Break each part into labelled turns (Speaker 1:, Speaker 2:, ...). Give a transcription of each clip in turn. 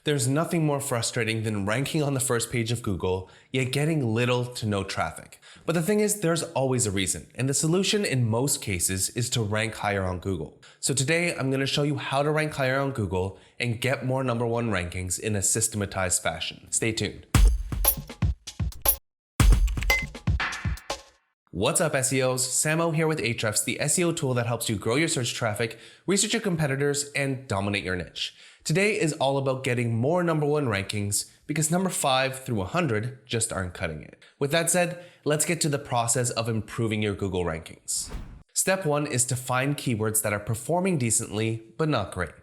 Speaker 1: There's nothing more frustrating than ranking on the first page of Google, yet getting little to no traffic. But the thing is, there's always a reason, and the solution in most cases is to rank higher on Google. So today, I'm going to show you how to rank higher on Google and get more #1 rankings in a systematized fashion. Stay tuned. What's up SEOs? Samo here with Ahrefs, the SEO tool that helps you grow your search traffic, research your competitors, and dominate your niche. Today is all about getting more #1 rankings because number 5 through 100 just aren't cutting it. With that said, let's get to the process of improving your Google rankings. Step 1 is to find keywords that are performing decently, but not great.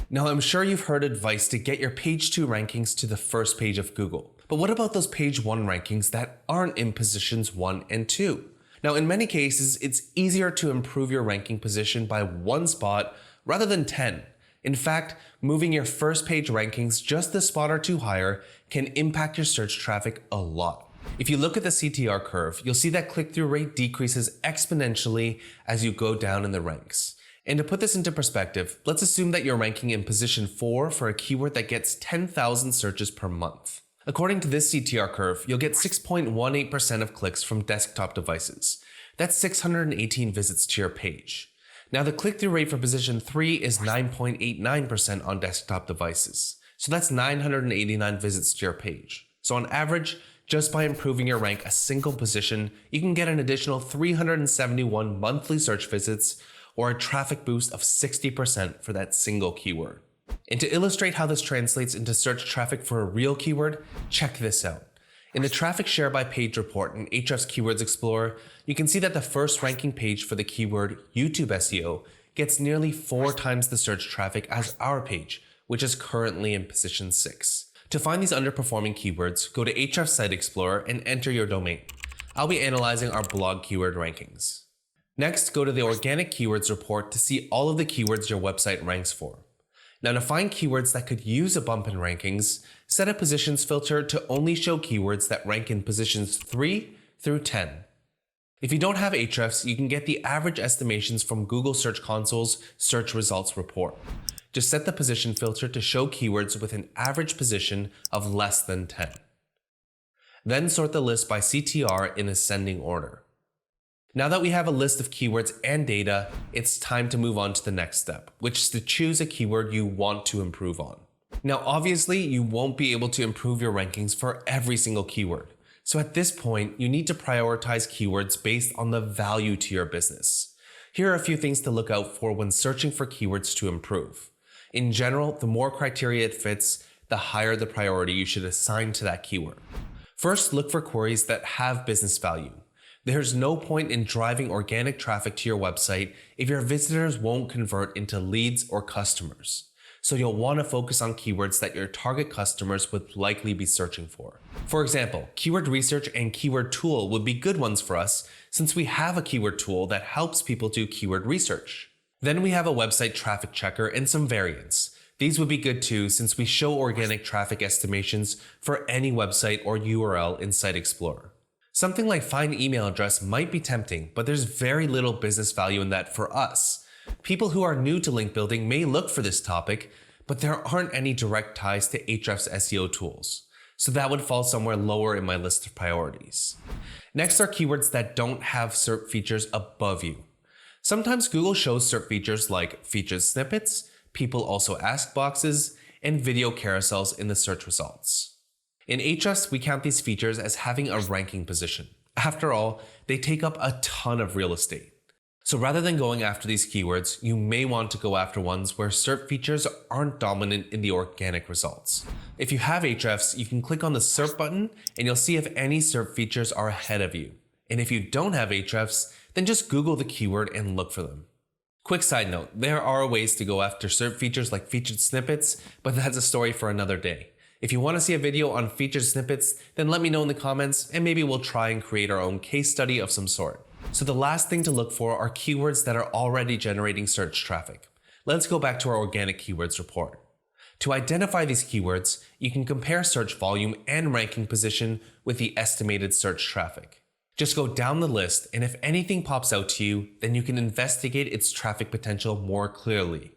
Speaker 1: Now I'm sure you've heard advice to get your page 2 rankings to the first page of Google. But what about those page 1 rankings that aren't in positions 1 and 2? Now, in many cases, it's easier to improve your ranking position by 1 spot rather than 10. In fact, moving your first page rankings just a spot or 2 higher can impact your search traffic a lot. If you look at the CTR curve, you'll see that click-through rate decreases exponentially as you go down in the ranks. And to put this into perspective, let's assume that you're ranking in position 4 for a keyword that gets 10,000 searches per month. According to this CTR curve, you'll get 6.18% of clicks from desktop devices. That's 618 visits to your page. Now the click-through rate for position 3 is 9.89% on desktop devices. So that's 989 visits to your page. So on average, just by improving your rank a single position, you can get an additional 371 monthly search visits or a traffic boost of 60% for that single keyword. And to illustrate how this translates into search traffic for a real keyword, check this out. In the traffic share by page report in Ahrefs Keywords Explorer, you can see that the first ranking page for the keyword YouTube SEO gets nearly 4 times the search traffic as our page, which is currently in position 6. To find these underperforming keywords, go to Ahrefs Site Explorer and enter your domain. I'll be analyzing our blog keyword rankings. Next, go to the organic keywords report to see all of the keywords your website ranks for. Now to find keywords that could use a bump in rankings, set a positions filter to only show keywords that rank in positions 3 through 10. If you don't have Ahrefs, you can get the average estimations from Google Search Console's search results report. Just set the position filter to show keywords with an average position of less than 10. Then sort the list by CTR in ascending order. Now that we have a list of keywords and data, it's time to move on to the next step, which is to choose a keyword you want to improve on. Now, obviously, you won't be able to improve your rankings for every single keyword. So at this point, you need to prioritize keywords based on the value to your business. Here are a few things to look out for when searching for keywords to improve. In general, the more criteria it fits, the higher the priority you should assign to that keyword. First, look for queries that have business value. There's no point in driving organic traffic to your website if your visitors won't convert into leads or customers. So you'll want to focus on keywords that your target customers would likely be searching for. For example, keyword research and keyword tool would be good ones for us since we have a keyword tool that helps people do keyword research. Then we have a website traffic checker and some variants. These would be good too since we show organic traffic estimations for any website or URL in Site Explorer. Something like find email address might be tempting, but there's very little business value in that for us. People who are new to link building may look for this topic, but there aren't any direct ties to Ahrefs SEO tools. So that would fall somewhere lower in my list of priorities. Next are keywords that don't have SERP features above you. Sometimes Google shows SERP features like featured snippets, people also ask boxes, and video carousels in the search results. In Ahrefs, we count these features as having a ranking position. After all, they take up a ton of real estate. So rather than going after these keywords, you may want to go after ones where SERP features aren't dominant in the organic results. If you have Ahrefs, you can click on the SERP button and you'll see if any SERP features are ahead of you. And if you don't have Ahrefs, then just Google the keyword and look for them. Quick side note, there are ways to go after SERP features like featured snippets, but that's a story for another day. If you want to see a video on featured snippets, then let me know in the comments and maybe we'll try and create our own case study of some sort. So the last thing to look for are keywords that are already generating search traffic. Let's go back to our organic keywords report. To identify these keywords, you can compare search volume and ranking position with the estimated search traffic. Just go down the list, and if anything pops out to you, then you can investigate its traffic potential more clearly.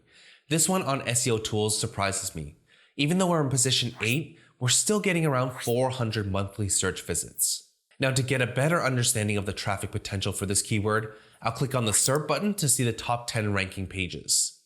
Speaker 1: This one on SEO tools surprises me. Even though we're in position 8, we're still getting around 400 monthly search visits. Now, to get a better understanding of the traffic potential for this keyword, I'll click on the SERP button to see the top 10 ranking pages.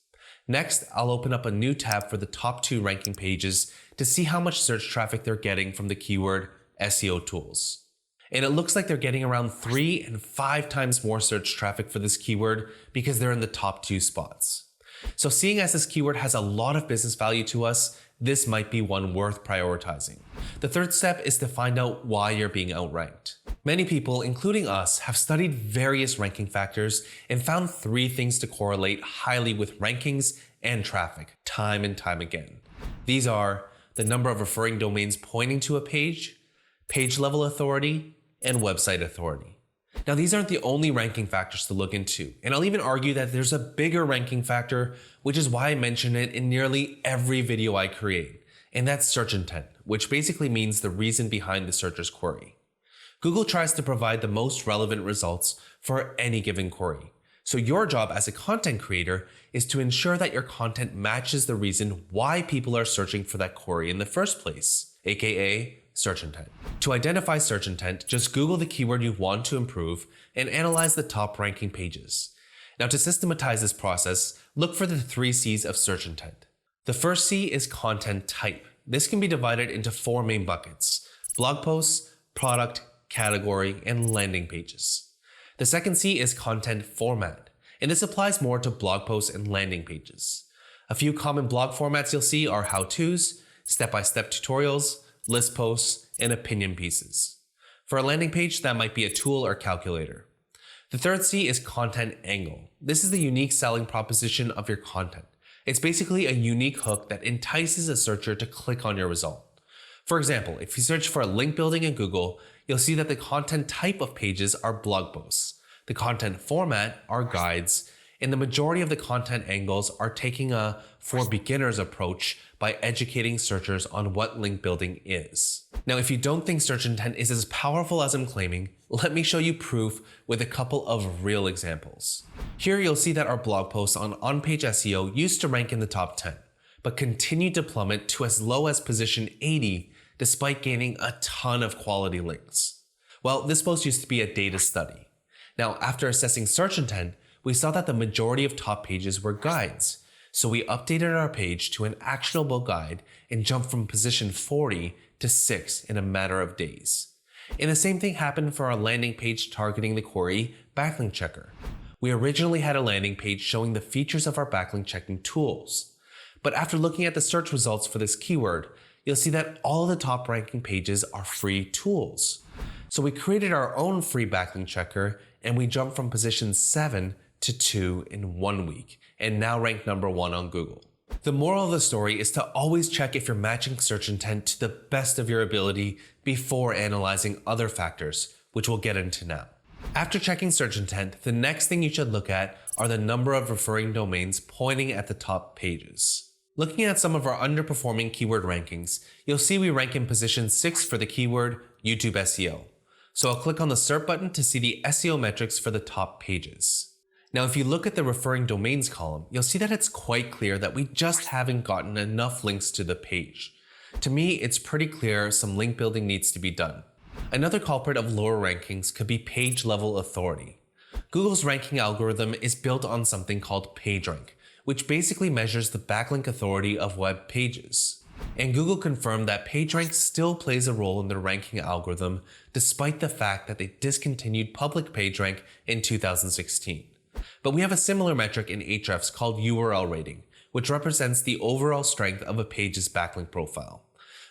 Speaker 1: Next, I'll open up a new tab for the top 2 ranking pages to see how much search traffic they're getting from the keyword SEO tools. And it looks like they're getting around 3 and 5 times more search traffic for this keyword because they're in the top 2 spots. So seeing as this keyword has a lot of business value to us, this might be one worth prioritizing. The third step is to find out why you're being outranked. Many people, including us, have studied various ranking factors and found 3 things to correlate highly with rankings and traffic, time and time again. These are the number of referring domains pointing to a page level authority, and website authority. Now, these aren't the only ranking factors to look into, and I'll even argue that there's a bigger ranking factor, which is why I mention it in nearly every video I create, and that's search intent, which basically means the reason behind the searcher's query. Google tries to provide the most relevant results for any given query. So your job as a content creator is to ensure that your content matches the reason why people are searching for that query in the first place, aka search intent. To identify search intent, just Google the keyword you want to improve and analyze the top ranking pages. Now, to systematize this process, look for the 3 C's of search intent. The first C is content type. This can be divided into 4 main buckets: blog posts, product, category, and landing pages. The second C is content format, and this applies more to blog posts and landing pages. A few common blog formats you'll see are how-tos, step-by-step tutorials, list posts, and opinion pieces. For a landing page, that might be a tool or calculator. The third C is content angle. This is the unique selling proposition of your content. It's basically a unique hook that entices a searcher to click on your result. For example, if you search for link building in Google, you'll see that the content type of pages are blog posts. The content format are guides, and the majority of the content angles are taking a for beginners approach by educating searchers on what link building is. Now, if you don't think search intent is as powerful as I'm claiming, let me show you proof with a couple of real examples. Here you'll see that our blog posts on on-page SEO used to rank in the top 10, but continued to plummet to as low as position 80 despite gaining a ton of quality links. Well, this post used to be a data study. Now, after assessing search intent, we saw that the majority of top pages were guides. So we updated our page to an actionable guide and jumped from position 40 to 6 in a matter of days. And the same thing happened for our landing page targeting the query backlink checker. We originally had a landing page showing the features of our backlink checking tools. But after looking at the search results for this keyword, you'll see that all of the top ranking pages are free tools. So we created our own free backlink checker and we jumped from position 7 to 2 in 1 week, and now rank number 1 on Google. The moral of the story is to always check if you're matching search intent to the best of your ability before analyzing other factors, which we'll get into now. After checking search intent, the next thing you should look at are the number of referring domains pointing at the top pages. Looking at some of our underperforming keyword rankings, you'll see we rank in position 6 for the keyword YouTube SEO. So I'll click on the SERP button to see the SEO metrics for the top pages. Now, if you look at the referring domains column, you'll see that it's quite clear that we just haven't gotten enough links to the page. To me, it's pretty clear some link building needs to be done. Another culprit of lower rankings could be page level authority. Google's ranking algorithm is built on something called PageRank, which basically measures the backlink authority of web pages. And Google confirmed that PageRank still plays a role in their ranking algorithm despite the fact that they discontinued public PageRank in 2016. But we have a similar metric in Ahrefs called URL rating, which represents the overall strength of a page's backlink profile.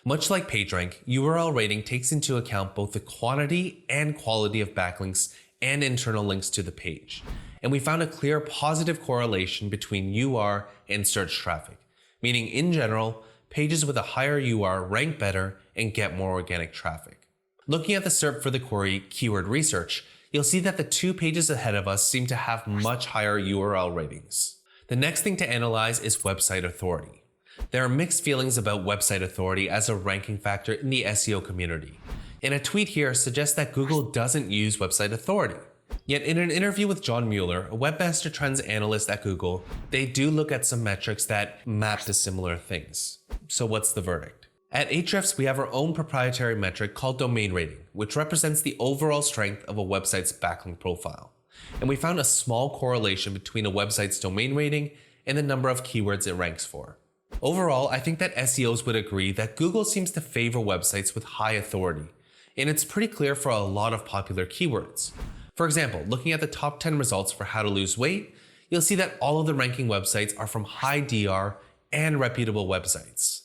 Speaker 1: Much like PageRank, URL rating takes into account both the quantity and quality of backlinks and internal links to the page. And we found a clear positive correlation between UR and search traffic, meaning in general, pages with a higher UR rank better and get more organic traffic. Looking at the SERP for the query keyword research, you'll see that the 2 pages ahead of us seem to have much higher URL ratings. The next thing to analyze is website authority. There are mixed feelings about website authority as a ranking factor in the SEO community. And a tweet here suggests that Google doesn't use website authority. Yet in an interview with John Mueller, a webmaster trends analyst at Google, they do look at some metrics that map to similar things. So what's the verdict? At Ahrefs, we have our own proprietary metric called domain rating, which represents the overall strength of a website's backlink profile. And we found a small correlation between a website's domain rating and the number of keywords it ranks for. Overall, I think that SEOs would agree that Google seems to favor websites with high authority, and it's pretty clear for a lot of popular keywords. For example, looking at the top 10 results for how to lose weight, you'll see that all of the ranking websites are from high DR and reputable websites.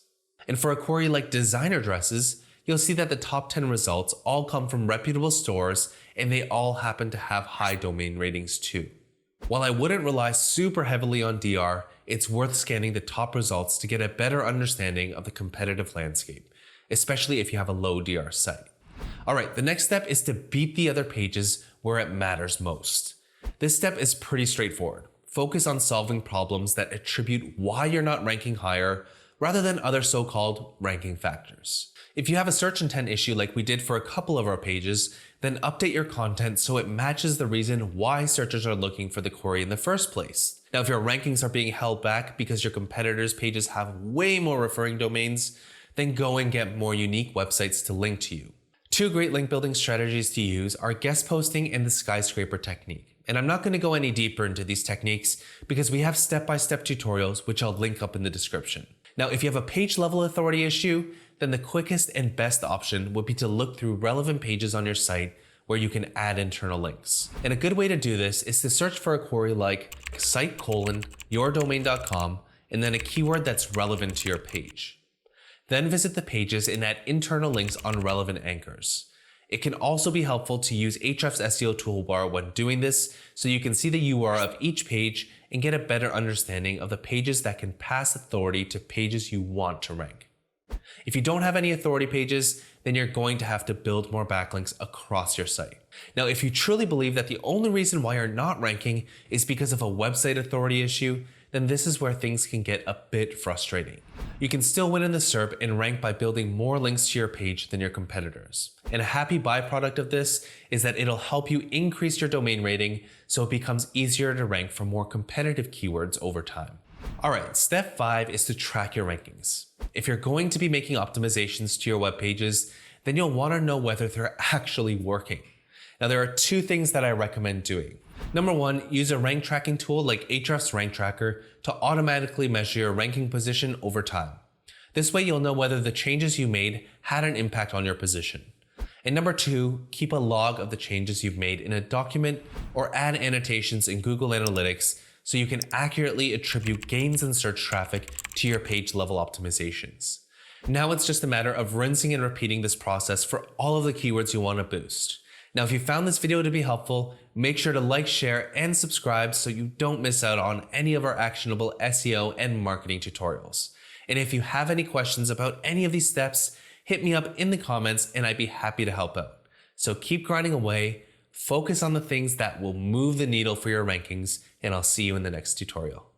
Speaker 1: And for a query like designer dresses, you'll see that the top 10 results all come from reputable stores and they all happen to have high domain ratings too. While I wouldn't rely super heavily on DR, it's worth scanning the top results to get a better understanding of the competitive landscape, especially if you have a low DR site. Alright, the next step is to beat the other pages where it matters most. This step is pretty straightforward. Focus on solving problems that attribute why you're not ranking higher rather than other so-called ranking factors. If you have a search intent issue like we did for a couple of our pages, then update your content so it matches the reason why searchers are looking for the query in the first place. Now, if your rankings are being held back because your competitors' pages have way more referring domains, then go and get more unique websites to link to you. Two great link building strategies to use are guest posting and the skyscraper technique. And I'm not going to go any deeper into these techniques because we have step-by-step tutorials which I'll link up in the description. Now, if you have a page level authority issue, then the quickest and best option would be to look through relevant pages on your site where you can add internal links. And a good way to do this is to search for a query like site:yourdomain.com and then a keyword that's relevant to your page. Then visit the pages and add internal links on relevant anchors. It can also be helpful to use Ahrefs SEO toolbar when doing this so you can see the URL of each page and get a better understanding of the pages that can pass authority to pages you want to rank. If you don't have any authority pages, then you're going to have to build more backlinks across your site. Now, if you truly believe that the only reason why you're not ranking is because of a website authority issue, then this is where things can get a bit frustrating. You can still win in the SERP and rank by building more links to your page than your competitors. And a happy byproduct of this is that it'll help you increase your domain rating so it becomes easier to rank for more competitive keywords over time. Alright, step 5 is to track your rankings. If you're going to be making optimizations to your web pages, then you'll want to know whether they're actually working. Now, there are two things that I recommend doing. Number one, use a rank tracking tool like Ahrefs Rank Tracker to automatically measure your ranking position over time. This way you'll know whether the changes you made had an impact on your position. And number two, keep a log of the changes you've made in a document or add annotations in Google Analytics so you can accurately attribute gains in search traffic to your page level optimizations. Now it's just a matter of rinsing and repeating this process for all of the keywords you want to boost. Now, if you found this video to be helpful, make sure to like, share, and subscribe so you don't miss out on any of our actionable SEO and marketing tutorials. And if you have any questions about any of these steps, hit me up in the comments and I'd be happy to help out. So keep grinding away, focus on the things that will move the needle for your rankings, and I'll see you in the next tutorial.